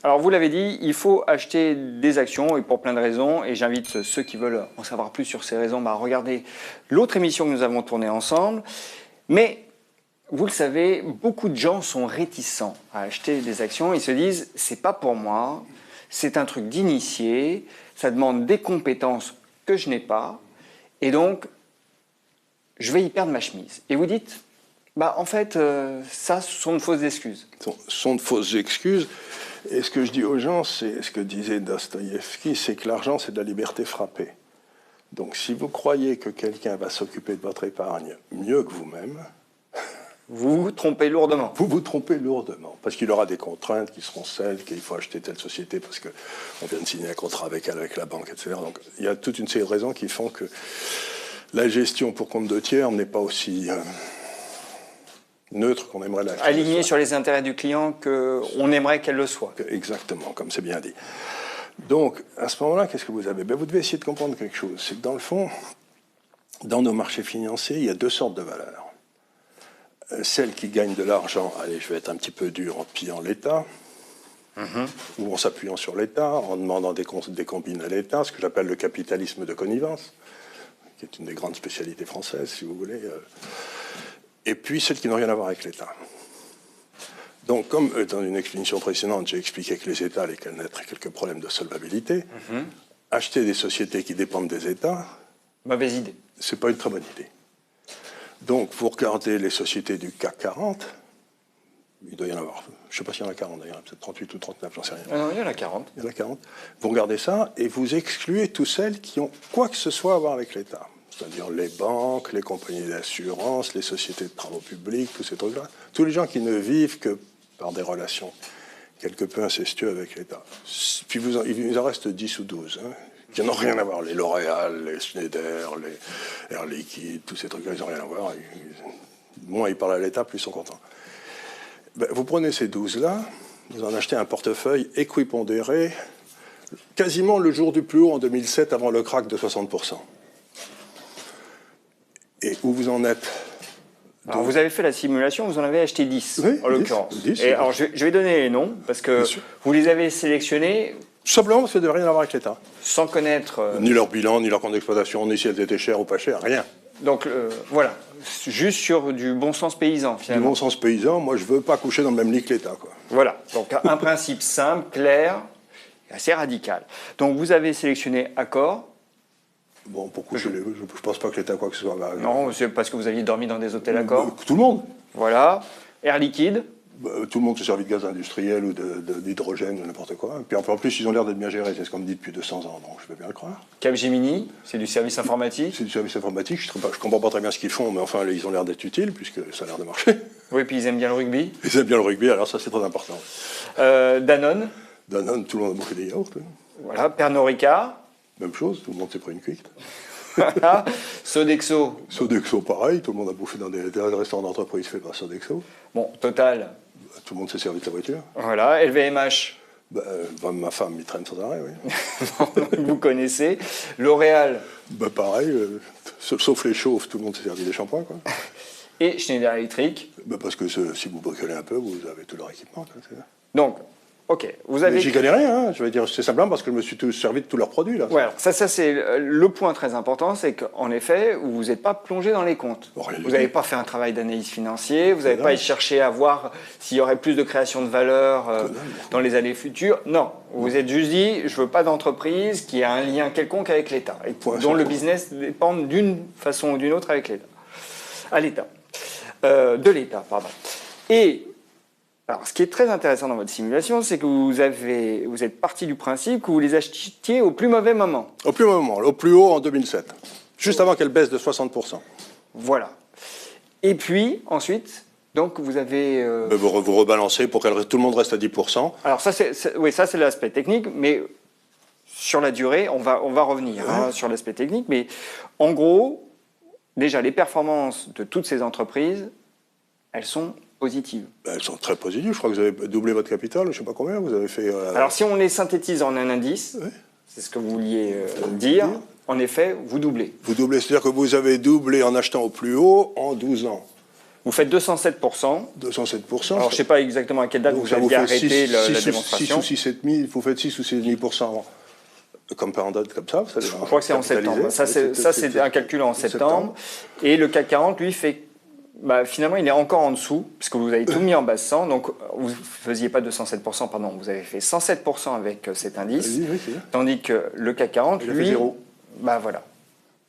Alors, vous l'avez dit, il faut acheter des actions et pour plein de raisons. Et j'invite ceux qui veulent en savoir plus sur ces raisons à regarder l'autre émission que nous avons tournée ensemble. Mais, vous le savez, beaucoup de gens sont réticents à acheter des actions. Ils se disent, c'est pas pour moi, c'est un truc d'initié, ça demande des compétences que je n'ai pas. Et donc, je vais y perdre ma chemise. Et vous dites, bah, en fait, ça, ce sont de fausses excuses. Ce sont de fausses excuses. Et ce que je dis aux gens, c'est ce que disait Dostoïevski, c'est que l'argent, c'est de la liberté frappée. Donc, si vous croyez que quelqu'un va s'occuper de votre épargne mieux que vous-même, vous vous trompez lourdement. Vous vous trompez lourdement, parce qu'il aura des contraintes qui seront celles qu'il faut acheter telle société parce qu'on vient de signer un contrat avec elle, avec la banque, etc. Donc, il y a toute une série de raisons qui font que la gestion pour compte de tiers n'est pas aussi neutre qu'on aimerait la faire. Alignée sur les intérêts du client qu'on aimerait qu'elle le soit. Exactement, comme c'est bien dit. Donc, à ce moment-là, qu'est-ce que vous avez? Vous devez essayer de comprendre quelque chose. C'est que dans le fond, dans nos marchés financiers, il y a deux sortes de valeurs. Celles qui gagnent de l'argent, allez, je vais être un petit peu dur, en pillant l'État, ou en s'appuyant sur l'État, en demandant des combines à l'État, ce que j'appelle le capitalisme de connivence, qui est une des grandes spécialités françaises, si vous voulez. Et puis celles qui n'ont rien à voir avec l'État. Donc, comme dans une exposition précédente, j'ai expliqué que les États allaient connaître quelques problèmes de solvabilité, acheter des sociétés qui dépendent des États, mauvaise idée. C'est pas une très bonne idée. Donc, vous regardez les sociétés du CAC 40, il doit y en avoir, je ne sais pas s'il y en a 40 d'ailleurs, peut-être 38 ou 39, j'en sais rien. Non, il y en a 40. Il y en a 40. Vous regardez ça et vous excluez toutes celles qui ont quoi que ce soit à voir avec l'État. C'est-à-dire les banques, les compagnies d'assurance, les sociétés de travaux publics, tous ces trucs-là. Tous les gens qui ne vivent que par des relations quelque peu incestueuses avec l'État. Puis il en reste 10 ou 12, qui n'ont rien à voir. Les L'Oréal, les Schneider, les Air Liquide, tous ces trucs-là, ils n'ont rien à voir. Moins ils parlent à l'État, plus ils sont contents. Vous prenez ces 12-là, vous en achetez un portefeuille équipondéré, quasiment le jour du plus haut en 2007, avant le crack de 60%. Et où vous en êtes? Alors, vous avez fait la simulation, vous en avez acheté 10, oui, en l'occurrence. 10, et alors, je vais donner les noms, parce que vous les avez sélectionnés... Simplement parce que ça n'a rien à voir avec l'État. Sans connaître... Ni leur bilan, ni leur compte d'exploitation, ni si elles étaient chères ou pas chères, rien. Donc, voilà, juste sur du bon sens paysan, finalement. Du bon sens paysan, moi, je ne veux pas coucher dans le même lit que l'État, quoi. Voilà, donc un principe simple, clair, et assez radical. Donc, vous avez sélectionné Accor. Bon, pour coucher, je ne pense pas que l'État quoi que ce soit. Non, c'est parce que vous aviez dormi dans des hôtels Accor. Tout le monde. Voilà. Air Liquide. Tout le monde se servit de gaz industriel ou d'hydrogène ou n'importe quoi. Puis en plus, ils ont l'air d'être bien gérés, c'est ce qu'on me dit depuis 200 ans, donc je peux bien le croire. Capgemini, c'est du service informatique. C'est du service informatique, je ne comprends pas très bien ce qu'ils font, mais enfin, ils ont l'air d'être utiles, puisque ça a l'air de marcher. Oui, puis ils aiment bien le rugby. Ils aiment bien le rugby, alors ça c'est très important. Danone. Danone, tout le monde a bouffé des yaourts. Voilà, Pernod Ricard. Même chose, tout le monde s'est pris une cuite. Voilà. Sodexo. Sodexo, pareil, tout le monde a bouffé dans des restaurants d'entreprise faits par Sodexo. Bon, Total. Tout le monde s'est servi de la voiture. Voilà, LVMH. Ma femme m'y traîne sans arrêt, oui. Vous connaissez. L'Oréal. Pareil, sauf les chauves, tout le monde s'est servi des shampoings, quoi. Et Schneider Electric. Parce que si vous bricolez un peu, vous avez tout leur équipement. Donc, ok, vous avez... J'y connais rien, je veux dire, c'est simplement parce que je me suis servi de tous leurs produits, là. Ouais, alors ça c'est le point très important, c'est qu'en effet, vous n'êtes pas plongé dans les comptes. Vous n'avez pas fait un travail d'analyse financier, vous n'avez pas cherché à voir s'il y aurait plus de création de valeur dans les années futures. Non, vous vous êtes juste dit, je ne veux pas d'entreprise qui a un lien quelconque avec l'État, et dont le business dépend d'une façon ou d'une autre avec l'État. De l'État, pardon. Et... alors, ce qui est très intéressant dans votre simulation, c'est que vous êtes parti du principe que vous les achetiez au plus mauvais moment. Au plus mauvais moment, au plus haut en 2007, juste avant qu'elle baisse de 60%. Voilà. Et puis, ensuite, donc vous avez... Vous rebalancez pour que tout le monde reste à 10%. Alors, ça, c'est l'aspect technique, mais sur la durée, on va revenir sur l'aspect technique. Mais en gros, déjà, les performances de toutes ces entreprises, elles sont... positives. Elles sont très positives. Je crois que vous avez doublé votre capital, je ne sais pas combien, vous avez fait... Alors, si on les synthétise en un indice, c'est ce que vous vouliez dire, en effet, vous doublez. Vous doublez, c'est-à-dire que vous avez doublé en achetant au plus haut en 12 ans. Vous faites 207%. 207%. Alors, je ne sais pas exactement à quelle date vous aviez arrêté la démonstration. 6 ou 7,5, vous faites 6 ou 6,5% comme par date, comme ça. Je crois que c'est en septembre. Ça, c'est un calcul en septembre. Et le CAC 40, lui, fait... finalement, il est encore en dessous, puisque vous avez tout mis en base 100. Donc, vous ne faisiez pas 207%, pardon. Vous avez fait 107% avec cet indice. Oui, tandis que le CAC 40, lui... Il a fait 0. Voilà.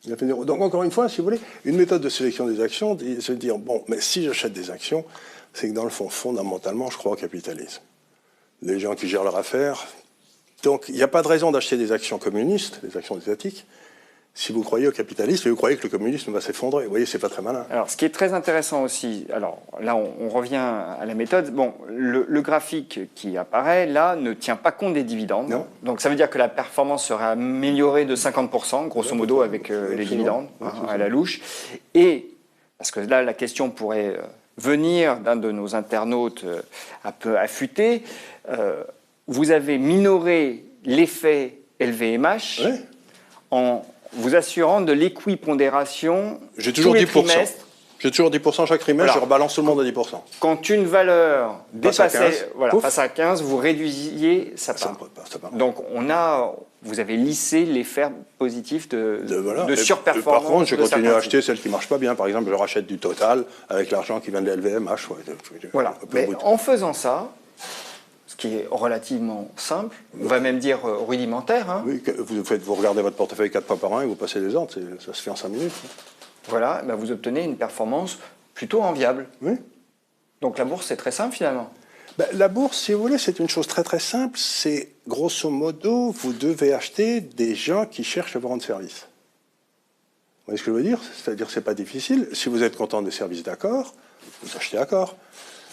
Il a fait 0. Donc, encore une fois, si vous voulez, une méthode de sélection des actions, c'est de dire, bon, mais si j'achète des actions, c'est que dans le fond, fondamentalement, je crois au capitalisme. Les gens qui gèrent leur affaire... Donc, il n'y a pas de raison d'acheter des actions communistes, des actions étatiques, si vous croyez au capitalisme et vous croyez que le communisme va s'effondrer. Vous voyez, c'est pas très malin. Alors, ce qui est très intéressant aussi, alors là, on revient à la méthode. Bon, le graphique qui apparaît, là, ne tient pas compte des dividendes. Non. Donc, ça veut dire que la performance serait améliorée de 50%, grosso modo, avec les dividendes, à la louche. Et, parce que là, la question pourrait venir d'un de nos internautes un peu affûtés, vous avez minoré l'effet LVMH en vous assurant de l'équipondération. J'ai toujours 10%. J'ai toujours 10% chaque trimestre, je rebalance tout le monde à 10%. Quand une valeur dépassait, passe passe à 15, vous réduisiez sa part. Donc vous avez lissé l'effet positif de surperformance. Par contre, je continue à acheter celles qui ne marchent pas bien. Par exemple, je rachète du Total avec l'argent qui vient de LVMH. Voilà. Mais en faisant ça, ce qui est relativement simple, on va même dire rudimentaire. Hein. Oui, vous regardez votre portefeuille 4 fois par an et vous passez les ordres, ça se fait en 5 minutes. Voilà, vous obtenez une performance plutôt enviable. Oui. Donc la bourse, c'est très simple finalement. La bourse, si vous voulez, c'est une chose très très simple. C'est grosso modo, vous devez acheter des gens qui cherchent à vous rendre service. Vous voyez ce que je veux dire? C'est-à-dire que ce n'est pas difficile. Si vous êtes content des services d'accord, vous achetez d'accord.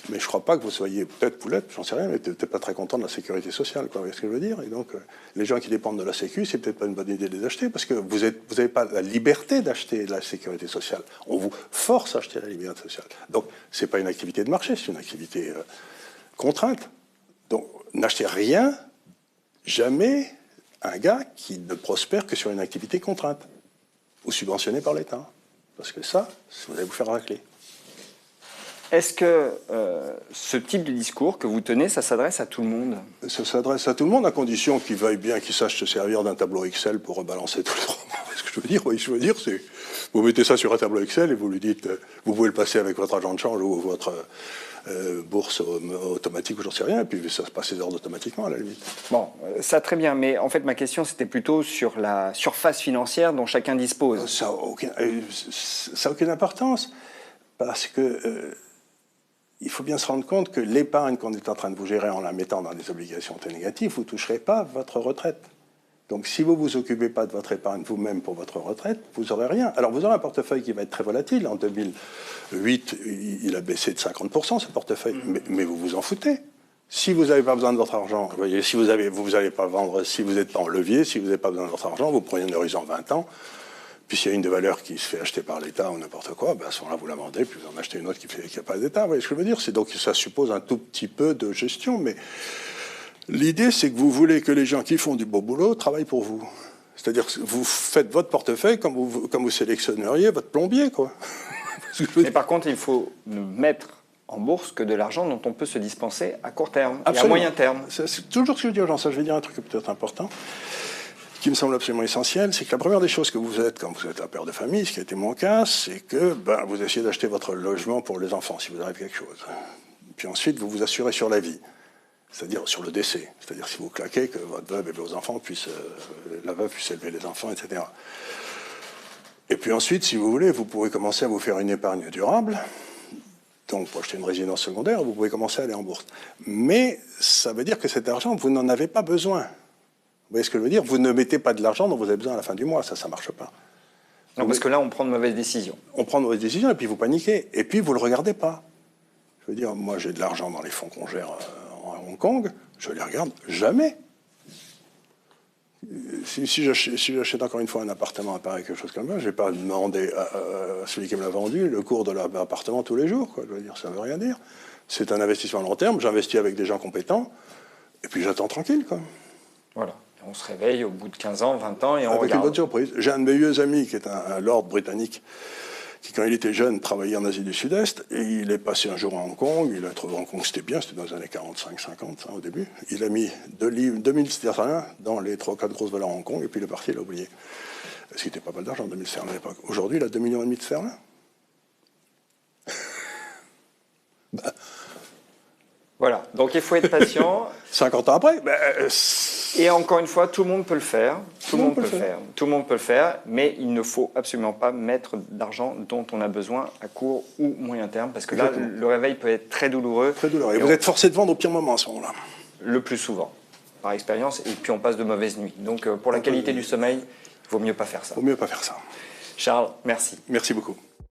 Mais je ne crois pas que vous soyez, peut-être poulette, j'en sais rien, mais peut-être pas très content de la sécurité sociale, quoi. Vous voyez ce que je veux dire? Et donc, les gens qui dépendent de la Sécu, c'est peut-être pas une bonne idée de les acheter, parce que vous n'avez pas la liberté d'acheter la sécurité sociale. On vous force à acheter la liberté sociale. Donc, ce n'est pas une activité de marché, c'est une activité contrainte. Donc, n'achetez rien, jamais, un gars qui ne prospère que sur une activité contrainte, ou subventionnée par l'État. Parce que ça, vous allez vous faire racler. Est-ce que ce type de discours que vous tenez, ça s'adresse à tout le monde? Ça s'adresse à tout le monde, à condition qu'il veuille bien, qu'il sache se servir d'un tableau Excel pour rebalancer tous les 3 mois. Ce que je veux dire, oui, c'est vous mettez ça sur un tableau Excel et vous lui dites, vous pouvez le passer avec votre agent de change ou votre bourse automatique ou j'en sais rien, et puis ça se passe les ordres automatiquement à la limite. Bon, ça très bien, mais en fait ma question c'était plutôt sur la surface financière dont chacun dispose. Ça n'a aucune importance, parce que il faut bien se rendre compte que l'épargne qu'on est en train de vous gérer en la mettant dans des obligations très négatives, vous ne toucherez pas votre retraite. Donc si vous ne vous occupez pas de votre épargne vous-même pour votre retraite, vous n'aurez rien. Alors vous aurez un portefeuille qui va être très volatile. En 2008, il a baissé de 50% ce portefeuille, mais vous vous en foutez. Si vous n'avez pas besoin de votre argent, vous voyez, si vous n'allez pas vendre, si vous n'êtes pas en levier, si vous n'avez pas besoin de votre argent, vous prenez un horizon 20 ans, puis s'il y a une de valeur qui se fait acheter par l'État ou n'importe quoi, à ce moment-là, vous la vendez, puis vous en achetez une autre qui n'a pas d'État. Vous voyez ce que je veux dire? Donc ça suppose un tout petit peu de gestion, mais l'idée, c'est que vous voulez que les gens qui font du beau boulot travaillent pour vous. C'est-à-dire que vous faites votre portefeuille comme vous sélectionneriez votre plombier, quoi. Mais par contre, il faut ne mettre en bourse que de l'argent dont on peut se dispenser à court terme. Absolument. Et à moyen terme. C'est toujours ce que je dis aux gens. Ça, je vais dire un truc peut-être important, qui me semble absolument essentiel, c'est que la première des choses que vous êtes quand vous êtes un père de famille, ce qui a été mon cas, c'est que vous essayez d'acheter votre logement pour les enfants, si vous arrive quelque chose. Puis ensuite, vous vous assurez sur la vie, c'est-à-dire sur le décès. C'est-à-dire si vous claquez, que votre veuve et vos enfants puissent, la veuve puisse élever les enfants, etc. Et puis ensuite, si vous voulez, vous pouvez commencer à vous faire une épargne durable. Donc, pour acheter une résidence secondaire, vous pouvez commencer à aller en bourse. Mais ça veut dire que cet argent, vous n'en avez pas besoin. Vous voyez ce que je veux dire? Vous ne mettez pas de l'argent dont vous avez besoin à la fin du mois. Ça ne marche pas. Non, parce que là, on prend de mauvaises décisions. On prend de mauvaises décisions et puis vous paniquez. Et puis, vous ne le regardez pas. Je veux dire, moi, j'ai de l'argent dans les fonds qu'on gère en Hong Kong. Je ne les regarde jamais. Si j'achète encore une fois un appartement à Paris, quelque chose comme ça, je ne vais pas demander à celui qui me l'a vendu le cours de l'appartement tous les jours, quoi. Je veux dire, ça ne veut rien dire. C'est un investissement à long terme. J'investis avec des gens compétents. Et puis, j'attends tranquille, quoi. Voilà. On se réveille au bout de 15 ans, 20 ans et on avec regarde. Une bonne surprise. J'ai un de mes vieux amis qui est un lord britannique qui, quand il était jeune, travaillait en Asie du Sud-Est, et il est passé un jour à Hong Kong. Il a trouvé Hong Kong, c'était bien, c'était dans les années 45-50, au début. Il a mis 2000 sterling dans les 3-4 grosses valeurs à Hong Kong, et puis il est parti, il a oublié. Ce qui était pas mal d'argent, 2000 sterling à l'époque. Aujourd'hui, il a 2,5 millions de sterling. Bah. Voilà, donc il faut être patient. 50 ans après, et encore une fois, tout le monde peut le faire. Tout le monde peut le faire. Tout le monde peut le faire, mais il ne faut absolument pas mettre d'argent dont on a besoin à court ou moyen terme, parce que là, le réveil peut être très douloureux. Très douloureux. Et vous êtes forcé de vendre au pire moment à ce moment-là. Le plus souvent, par expérience, et puis on passe de mauvaises nuits. Donc pour la qualité du sommeil, il vaut mieux pas faire ça. Il vaut mieux pas faire ça. Charles, merci. Merci beaucoup.